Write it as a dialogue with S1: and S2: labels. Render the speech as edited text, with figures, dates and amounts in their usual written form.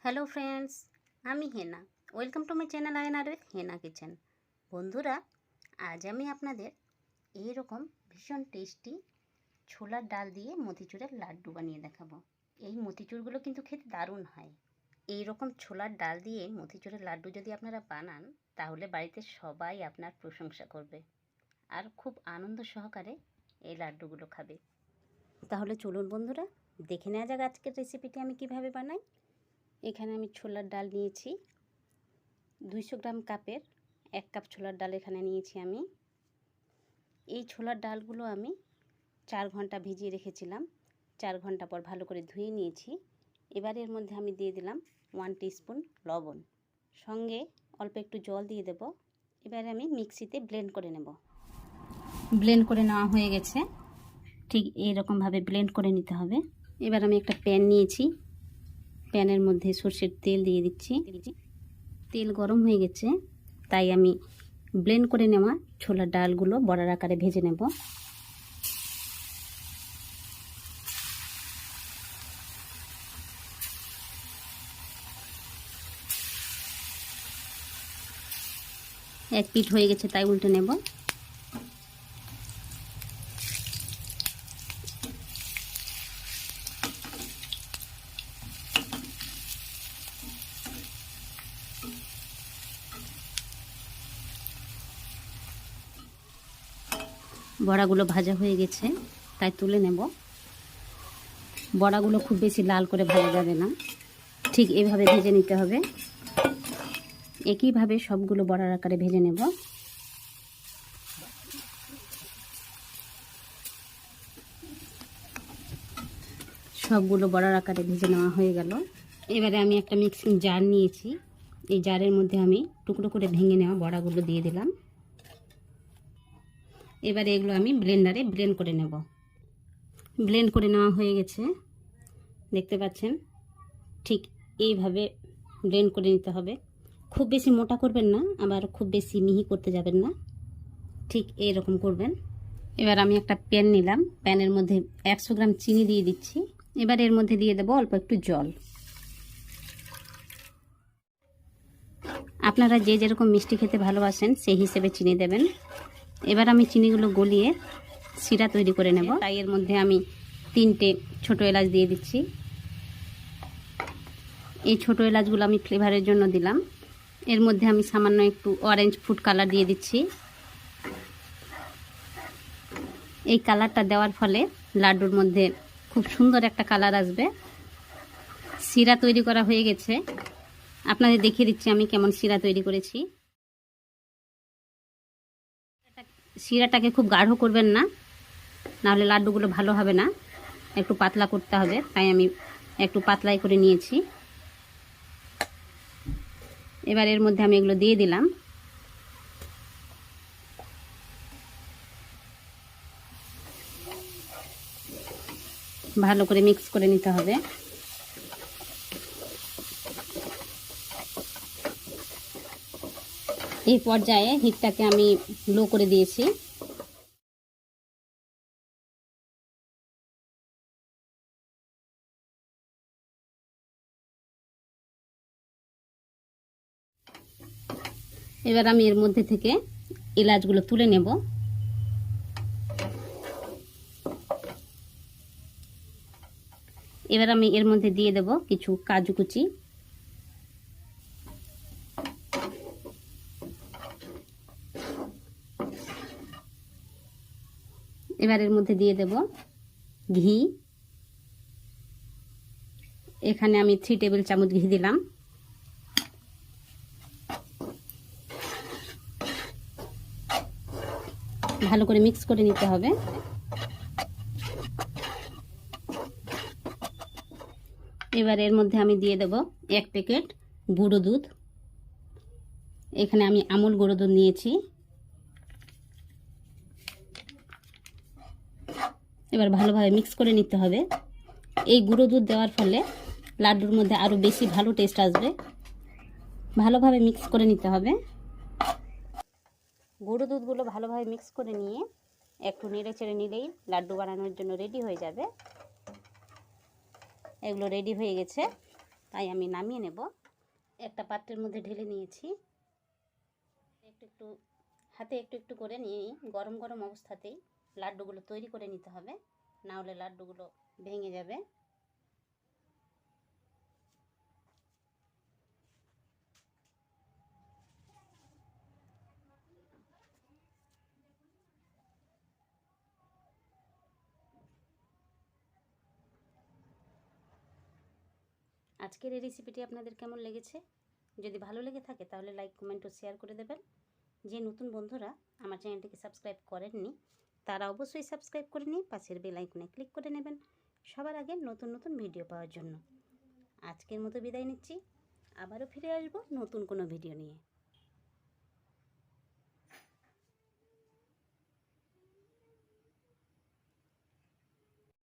S1: Hello friends, আমি হেনা। Welcome to my channel aianrwithhenakitchen। বন্ধুরা, আজ আমি আপনাদের এইরকম ভীষণ টেস্টি ছোলার ডাল দিয়ে মতিচুরের লাড্ডু বানিয়ে দেখাবো। এই মতিচুরগুলো কিন্তু খেতে দারুণ হয়। এই রকম ছোলার ডাল দিয়ে মতিচুরের লাড্ডু যদি আপনারা বানান, তাহলে বাড়িতে সবাই আপনার প্রশংসা করবে আর খুব আনন্দ সহকারে এই লাড্ডুগুলো খাবে। তাহলে চলুন বন্ধুরা, দেখে নেওয়া যাক আজকের রেসিপিটি আমি কিভাবে বানাই। এখানে আমি ছোলার ডাল নিয়েছি 200 গ্রাম, কাপের 1 কাপ ছোলার ডাল এখানে নিয়েছি আমি। এই ছোলার ডালগুলো আমি 4 ঘন্টা ভিজিয়ে রেখেছিলাম। 4 ঘন্টা পর ভালো করে ধুয়ে নিয়েছি। এবার এর মধ্যে আমি দিয়ে দিলাম 1 টিস্পুন লবণ, সঙ্গে অল্প একটু জল দিয়ে দেব। এবারে আমি মিক্সিতে ব্লেন্ড করে নেব। ব্লেন্ড করে নেওয়া হয়ে গেছে। ঠিক এইরকমভাবে ব্লেন্ড করে নিতে হবে। এবার আমি একটা প্যান নিয়েছি, প্যানের মধ্যে সরষের তেল দিয়ে দিচ্ছি। তেল গরম হয়ে গেছে, তাই আমি ব্লেন্ড করে নেওয়া ছোলার ডালগুলো বড়ার আকারে ভেজে নেব। এক পিঠ হয়ে গেছে, তাই উল্টে নেব। বড়াগুলো ভাজা হয়ে গেছে, তাই তুলে নেব। বড়াগুলো খুব বেশি লাল করে ভাজা যাবে না, ঠিক এভাবে ভেজে নিতে হবে। একইভাবে সবগুলো বড়ার আকারে ভেজে নেব। সবগুলো বড়ার আকারে ভেজে নেওয়া হয়ে গেল। এবারে আমি একটা মিক্সিং জার নিয়েছি। এই জারের মধ্যে আমি টুকরো করে ভেঙে নেওয়া বড়াগুলো দিয়ে দিলাম। এবারে এগুলো আমি ব্লেন্ডারে ব্লেন্ড করে নেব। ব্লেন্ড করে নেওয়া হয়ে গেছে, দেখতে পাচ্ছেন। ঠিক এইভাবে ব্লেন্ড করে নিতে হবে। খুব বেশি মোটা করবেন না, আবার খুব বেশি মিহি করতে যাবেন না, ঠিক এইরকম করবেন। এবার আমি একটা প্যান নিলাম, প্যানের মধ্যে 100 গ্রাম চিনি দিয়ে দিচ্ছি। এবার এর মধ্যে দিয়ে দেবো অল্প একটু জল। আপনারা যে যেরকম মিষ্টি খেতে ভালোবাসেন সেই হিসেবে চিনি দেবেন। এবার আমি চিনিগুলো গলিয়ে সিরা তৈরি করে নেব। তাই এর মধ্যে আমি 3টে ছোটো এলাচ দিয়ে দিচ্ছি। এই ছোটো এলাচগুলো আমি ফ্লেভারের জন্য দিলাম। এর মধ্যে আমি সামান্য একটু অরেঞ্জ ফুড কালার দিয়ে দিচ্ছি। এই কালারটা দেওয়ার ফলে লাড্ডুর মধ্যে খুব সুন্দর একটা কালার আসবে। সিরা তৈরি করা হয়ে গেছে, আপনাদের দেখিয়ে দিচ্ছি আমি কেমন সিরা তৈরি করেছি। সিরাটাকে খুব গাঢ় করবেন না, নাহলে লাড্ডুগুলো ভালো হবে না। একটু পাতলা করতে হবে, তাই আমি একটু পাতলাই করে নিয়েছি। এবার এর মধ্যে আমি এগুলো দিয়ে দিলাম। ভালো করে মিক্স করে নিতে হবে। এই পর্যায়ে হিটটাকে আমি লো করে দিয়েছি। এবার আমি এর মধ্যে থেকে এলাচগুলো তুলে নেব। এবার আমি এর মধ্যে দিয়ে দেব কিছু কাজু কুচি। এবার এর মধ্যে দিয়ে দেব ঘি। এখানে আমি 3 টেবিল চামচ ঘি দিলাম। ভালো করে মিক্স করে নিতে হবে। এবার এর মধ্যে আমি দিয়ে দেব 1 প্যাকেট গুঁড়ো দুধ। এখানে আমি আমুল গুঁড়ো দুধ নিয়েছি। এবার ভালোভাবে মিক্স করে নিতে হবে। এই গুঁড়ো দুধ দেওয়ার ফলে লাড্ডুর মধ্যে আরও বেশি ভালো টেস্ট আসবে। ভালোভাবে মিক্স করে নিতে হবে। গুঁড়ো দুধগুলো ভালোভাবে মিক্স করে নিয়ে একটু নেড়ে চেড়ে নিলেই লাড্ডু বানানোর জন্য রেডি হয়ে যাবে। এগুলো রেডি হয়ে গেছে। তাই আমি নামিয়ে নেব। একটা পাত্রের মধ্যে ঢেলে নিয়েছি। একটু হাতে একটু করে নিয়ে গরম গরম অবস্থাতেই লাড্ডুগুলো তৈরি করে নিতে হবে, না হলে লাড্ডুগুলো ভেঙে যাবে। আজকের এই রেসিপিটি আপনাদের কেমন লেগেছে? যদি ভালো লেগে থাকে তাহলে লাইক, কমেন্ট ও শেয়ার করে দেবেন। যে নতুন বন্ধুরা আমার চ্যানেলটিকে সাবস্ক্রাইব করেননি তারা অবশ্যই সাবস্ক্রাইব করে নিয়ে পাশের বেল আইকনে ক্লিক করে নেবেন সবার আগে নতুন নতুন ভিডিও পাওয়ার জন্য। আজকের মতো বিদায় নিচ্ছি, আবারও ফিরে আসবো নতুন কোনো ভিডিও নিয়ে।